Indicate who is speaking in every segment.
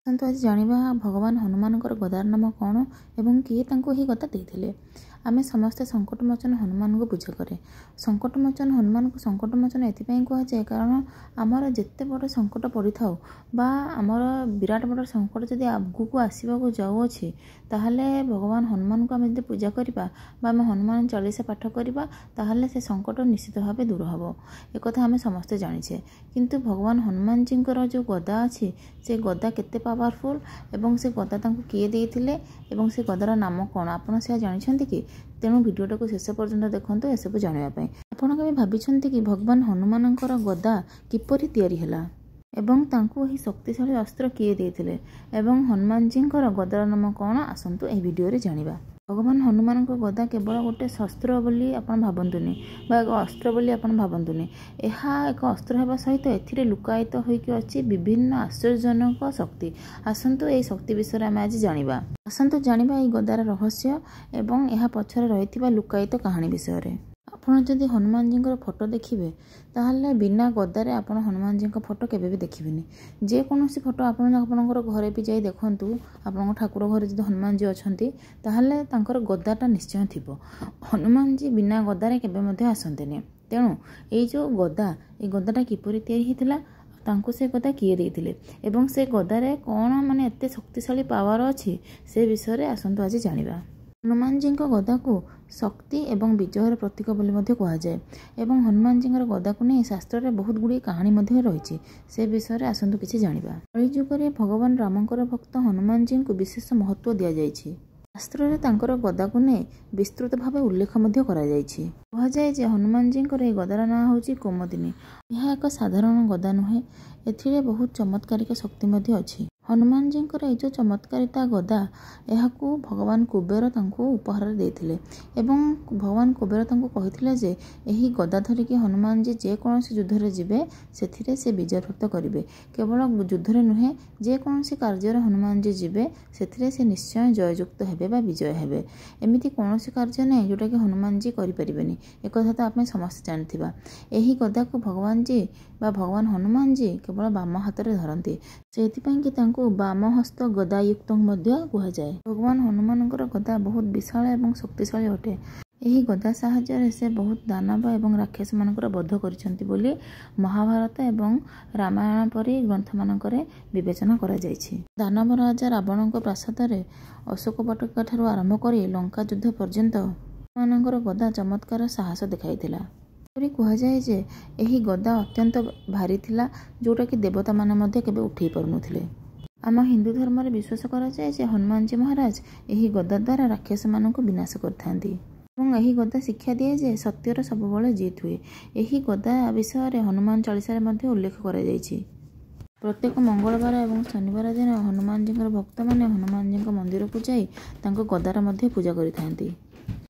Speaker 1: तो आज जानिबा भगवान हनुमानकर गदार नाम कौन एवं किए तांको ही गदा देइथिले। आमे समस्ते संकटमोचन हनुमान को पूजा करे। संकटमोचन हनुमान को संकटमोचन एथिपाई कह जाए कारण आमर जेते बड़ संकट पड़ी थाउ बा आमर विराट बड़ संकट जदि आगु आसवाक जाऊँगी ताहले भगवान हनुमान को आम जब पूजा करवा बा आम हनुमान चालीसा पाठ करवा ताहले से संकट निश्चित भाव दूर हम। एक आम समस्ते जानिछे किंतु भगवान हनुमान जी जो गदा अच्छी से गदा केते पावरफुल एवं से गदा तांको किए देइथिले एवं से गदार नाम कौन आपन से जानिछन्ति कि तेणु भिडियोटा को शेष पर्यंत देखते ए सब जानापी। आपड़ केबे भाबिछन्ति कि भगवान हनुमानकर गदा किपरि तैयारी हैला एवं तांको ही शक्तिशाली अस्त्र किए देइथिले एवं हनुमान जी गदार नाम कौन आसंतु ए वीडियो रे जानिबा। भगवान हनुमान गदा केवल गोटे शस्त्र बोली आपन भाबंतुनी बा एक अस्त्र बोली आपन भाबंतुनी। एहा एक अस्त्र हेबा सहित एथिरे लुकायित होइके अछि विभिन्न आश्चर्यजनक शक्ति। आसंतु ए शक्ति विषय आम आज जानिबा। आसंतु जानिबा ए गदार रहस्य एवं एहा पछरे रहिथिबा लुकायित कहानी विषय रे। आपन जदि हनुमान जी फोटो देखिए ताहले बिना गदारे आपन हनुमान जी फोटो केबे भी देखिबेनी। जे कोनोसी फोटो आपनकर घरे भी जाई देखंतु आपन ठाकुर घर जदि हनुमान जी अछंती ताहले तांकर गदाटा निश्चय थिबो। हनुमान जी बिना गदारे केबे मध्ये आसंतेनी। तेणु ए जो गदा ए गदाटा किपरि तैयारी हितला तांको से गदा किए देइथिले एवं से गदारे कौन माने एते शक्तिशाली पावर अछि से विषय रे आसंतु आज जानिबा। हनुमान जी गदा को शक्ति एवं विजयर प्रतीक बोली मध्य कह जाए एवं हनुमान जी गदा को नहीं शास्त्र रे बहुत गुड़ी कहानी मध्य रही से विषय रे आसंतु किछि जानिबा। कलिजुग रे भगवान रामकर भक्त हनुमान जी को विशेष महत्व दिया जाइछि। शास्त्र रे तांकर गदा को नहीं विस्तृत भाव उल्लेख मध्य करा जाइछि। कह जाए जे हनुमान जी गदार नाम होछि कोमोदिनी। यह एक साधारण गदा नुहे एथिरे बहुत चमत्कारिक शक्ति मध्य अछि। हनुमान जी जो चमत्कारिता गदा यह भगवान कुबेर तांको उपहार देइथिले एवं भगवान कुबेर तांको कहिथिले जे एही गदा धरिकी हनुमान जी जे कोनोसी युद्ध रे जिबे सेथिरे से विजय प्राप्त करिवे। केवल युद्ध रे नुहे जे कोनोसी कार्य रे हनुमान जी जिबे सेथिरे से निश्चय जययुक्त हेबे बा विजय हेबे। एमिति कोनोसी कार्य नै जोटा कि हनुमान जी करि परिबेनी। एक कथा तो आपमे समस्त जानथिबा। एही गदा को भगवान जी बा भगवान हनुमान जी केवल बाम हाथ रे धरंती सेथिपई कि तांको बाम हस्त गदायुक्त मध्य कह जाए। भगवान हनुमानकर गदा बहुत विशाल एवं शक्तिशाली अटे। यही गदा साहाय्य से बहुत दानव एवं राक्षस मानकर बध करिसेंती बोली महाभारत एवं रामायण परी ग्रंथ मानकरे विवेचना करा जायछि। दानव राजा रावण प्रासाद रे अशोक वाटिका ठारू आरंभ करी लंका युद्ध पर्यंत मानकर गदा चमत्कार साहस देखाइथिला। कह जाए जे यही गदा अत्यंत भारी थिला जोटा कि देवता माने मध्य केबे उठै परनुथिले। आम हिंदू धर्म रे विश्वास करा जाए जे हनुमान जी महाराज यही गदा द्वारा राक्षस मानक विनाश करथांती एवं यही गदा शिक्षा दिए जे सत्यर सबुबले जीत हुए। यही गदा विषय रे हनुमान चालीसा रे मध्य उल्लेख करा जायछि। प्रत्येक मंगलवार एवं शनिवार दिन हनुमान जी भक्त माने हनुमान जी मंदिर को जाई तांको गदार मध्य पूजा करिथांती।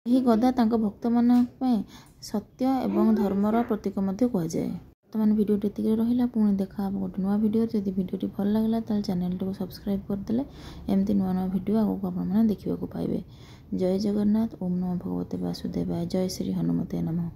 Speaker 1: यही गदा तांको भक्त मानक पय सत्य एवं धर्मर प्रतीक मध्य कह जाए। वर्तमान वीडियो एतिके रहिला पुणी देखा गोटे नुआ वीडियो। जदि वीडियो भल लागला ताल चैनल को सब्सक्राइब करदेले एमती नुआ नुआ वीडियो आगो आपन देखा पाइबे। जय जगन्नाथ। ओम नमो भगवते वासुदेवाय। जय श्री हनुमते नमः।